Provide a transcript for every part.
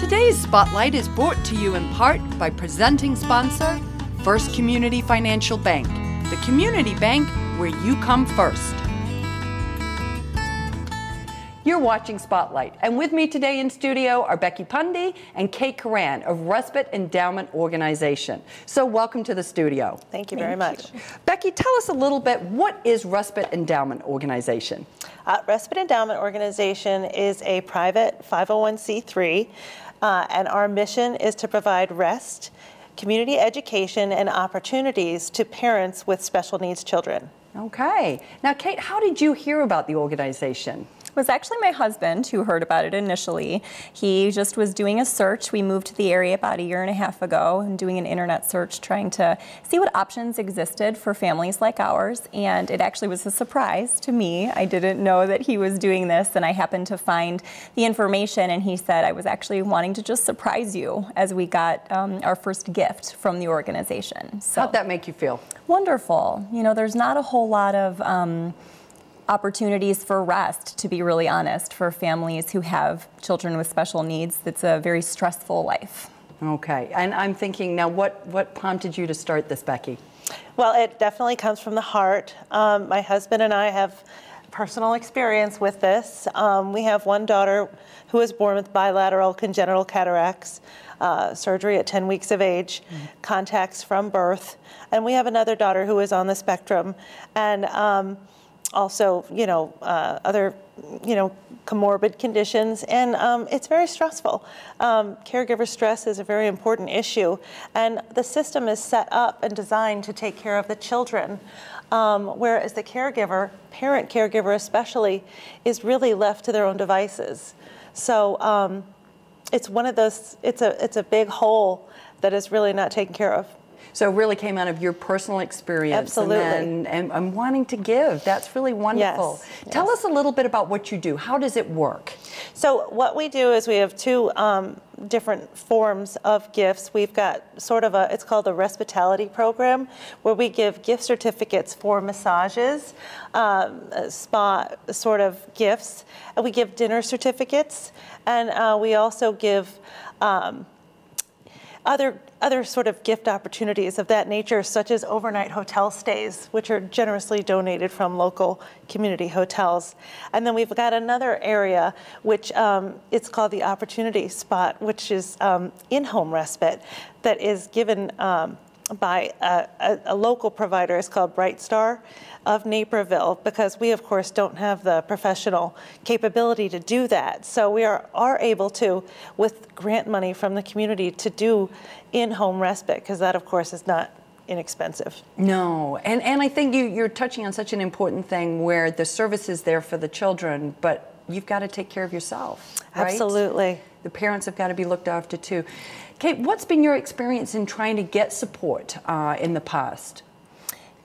Today's Spotlight is brought to you in part by presenting sponsor, First Community Financial Bank, the community bank where you come first. You're watching Spotlight, and with me today in studio are Becky Pundy and Kate Coran of Respite Endowment Organization. So welcome to the studio. Thank you very much. Becky, tell us a little bit, what is Respite Endowment Organization? Respite Endowment Organization is a private 501c3, and our mission is to provide rest, community education, and opportunities to parents with special needs children. Okay. Now, Kate, how did you hear about the organization? It was actually my husband who heard about it initially. He just was doing a search. We moved to the area about 1.5 years ago and doing an internet search trying to see what options existed for families like ours, and it actually was a surprise to me. I didn't know that he was doing this, and I happened to find the information, and he said, I was actually wanting to just surprise you as we got our first gift from the organization. So, how'd that make you feel? Wonderful. You know, there's not a whole lot of opportunities for rest, to be really honest, for families who have children with special needs. It's a very stressful life. Okay, and I'm thinking now, what prompted you to start this, Becky? Well, it definitely comes from the heart. My husband and I have personal experience with this. We have one daughter who was born with bilateral congenital cataracts, surgery at 10 weeks of age, contacts from birth, and we have another daughter who is on the spectrum, and also, other, comorbid conditions, and it's very stressful. Caregiver stress is a very important issue, and the system is set up and designed to take care of the children, whereas the caregiver, parent caregiver especially, is really left to their own devices. So it's one of those, it's a big hole that is really not taken care of. So it really came out of your personal experience. Absolutely. And wanting to give. That's really wonderful. Yes. Tell us a little bit about what you do. How does it work? So what we do is we have two different forms of gifts. We've got sort of it's called the Respitality Program, where we give gift certificates for massages, spa sort of gifts, and we give dinner certificates, and we also give other sort of gift opportunities of that nature, such as overnight hotel stays, which are generously donated from local community hotels. And then we've got another area, which it's called the Opportunity Spot, which is in-home respite that is given by a local provider. It's called Bright Star of Naperville, because we, of course, don't have the professional capability to do that. So we are able to, with grant money from the community, to do in-home respite, because that, of course, is not inexpensive. No, and I think you're touching on such an important thing where the service is there for the children, but you've got to take care of yourself, right? Absolutely. The parents have got to be looked after too. Kate, what's been your experience in trying to get support in the past?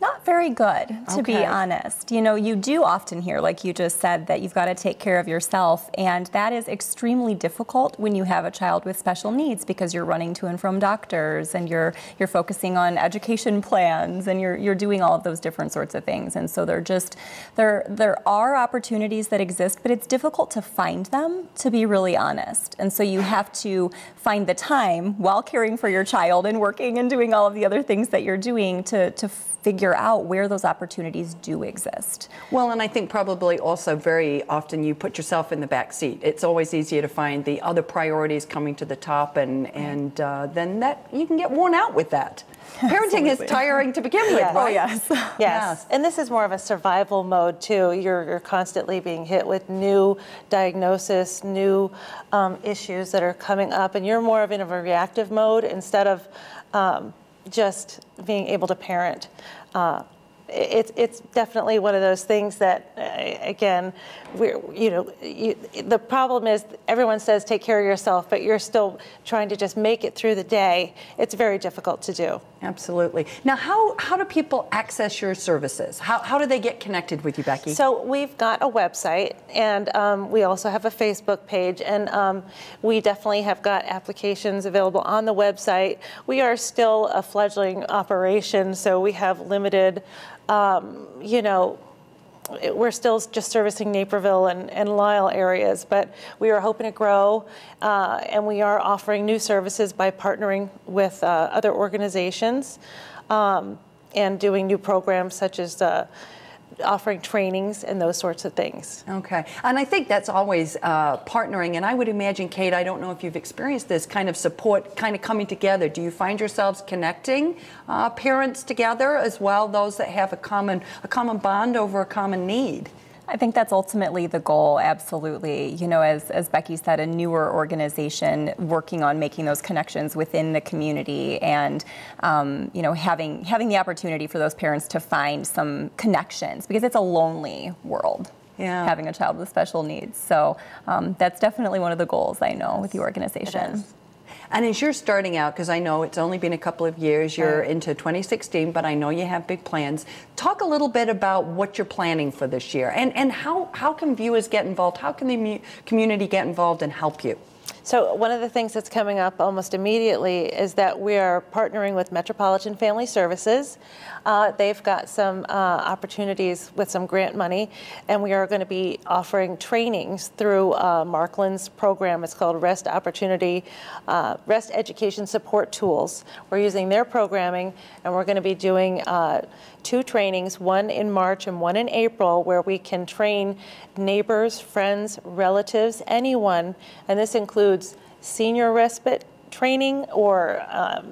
Not very good, to be honest. You know, you do often hear, like you just said, that you've got to take care of yourself, and that is extremely difficult when you have a child with special needs, because you're running to and from doctors, and you're focusing on education plans, and you're doing all of those different sorts of things. And so there are opportunities that exist, but it's difficult to find them, to be really honest. And so you have to find the time while caring for your child and working and doing all of the other things that you're doing to figure out where those opportunities do exist. Well, and I think probably also very often you put yourself in the back seat. It's always easier to find the other priorities coming to the top, and then that you can get worn out with that. Parenting is tiring to begin with, Yes. right? Oh, yes. Yes, and this is more of a survival mode too. You're constantly being hit with new diagnosis, new issues that are coming up, and you're more of in a reactive mode instead of just being able to parent. It's definitely one of those things that, again, the problem is everyone says take care of yourself, but you're still trying to just make it through the day. It's very difficult to do. Absolutely. Now, how do people access your services? How do they get connected with you, Becky? So we've got a website, and we also have a Facebook page, and we definitely have got applications available on the website. We are still a fledgling operation, so we have limited we're still just servicing Naperville and Lisle areas, but we are hoping to grow, and we are offering new services by partnering with other organizations and doing new programs such as offering trainings and those sorts of things. Okay, and I think that's always partnering, and I would imagine, Kate, I don't know if you've experienced this kind of support, kind of coming together. Do you find yourselves connecting parents together as well, those that have a common bond over a common need? I think that's ultimately the goal, absolutely. You know, as Becky said, a newer organization working on making those connections within the community and, you know, having the opportunity for those parents to find some connections, because it's a lonely world. Yeah. Having a child with special needs. So that's definitely one of the goals, I know, with the organization. And as you're starting out, because I know it's only been a couple of years, you're into 2016, but I know you have big plans. Talk a little bit about what you're planning for this year, and how can viewers get involved? How can the community get involved and help you? So one of the things that's coming up almost immediately is that we are partnering with Metropolitan Family Services. They've got some opportunities with some grant money, and we are going to be offering trainings through Markland's program. It's called Rest Education Support Tools. We're using their programming, and we're going to be doing 2 trainings, one in March and one in April, where we can train neighbors, friends, relatives, anyone, and this includes senior respite training or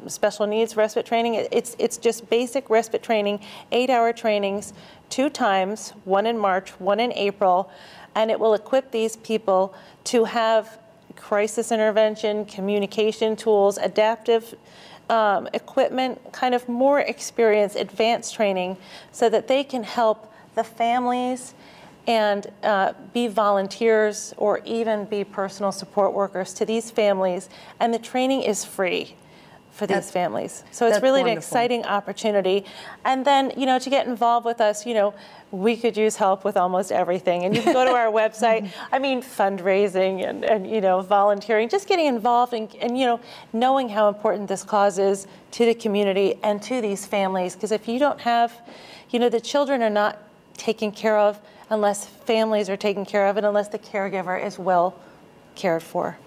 special needs respite training. It's just basic respite training, 8-hour trainings, 2 times, one in March, one in April, and it will equip these people to have crisis intervention, communication tools, adaptive equipment, kind of more experience, advanced training, so that they can help the families and be volunteers or even be personal support workers to these families. And the training is free for these families. So it's really an exciting opportunity. And then, you know, to get involved with us, you know, we could use help with almost everything. And you can go to our website, I mean, fundraising and, you know, volunteering, just getting involved and, you know, knowing how important this cause is to the community and to these families. Because if you don't have, you know, the children are not taken care of unless families are taken care of and unless the caregiver is well cared for.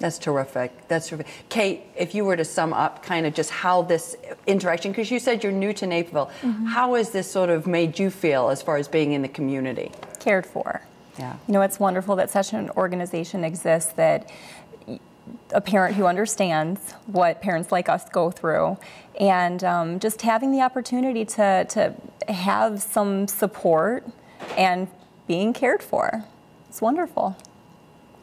That's terrific. That's terrific. Kate, if you were to sum up kind of just how this interaction, because you said you're new to Naperville, how has this sort of made you feel as far as being in the community? Cared for. Yeah. You know, it's wonderful that such an organization exists, that a parent who understands what parents like us go through, and just having the opportunity to have some support and being cared for. It's wonderful.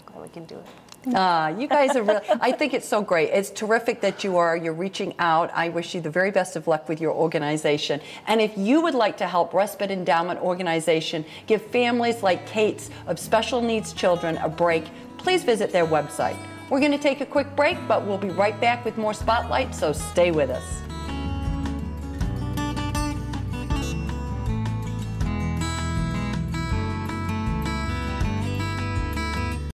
Glad we can do it. You guys are really, I think it's so great. It's terrific that you're reaching out. I wish you the very best of luck with your organization. And if you would like to help Respite Endowment organization give families like Kate's of special needs children a break, please visit their website. We're going to take a quick break, but we'll be right back with more Spotlight, so stay with us.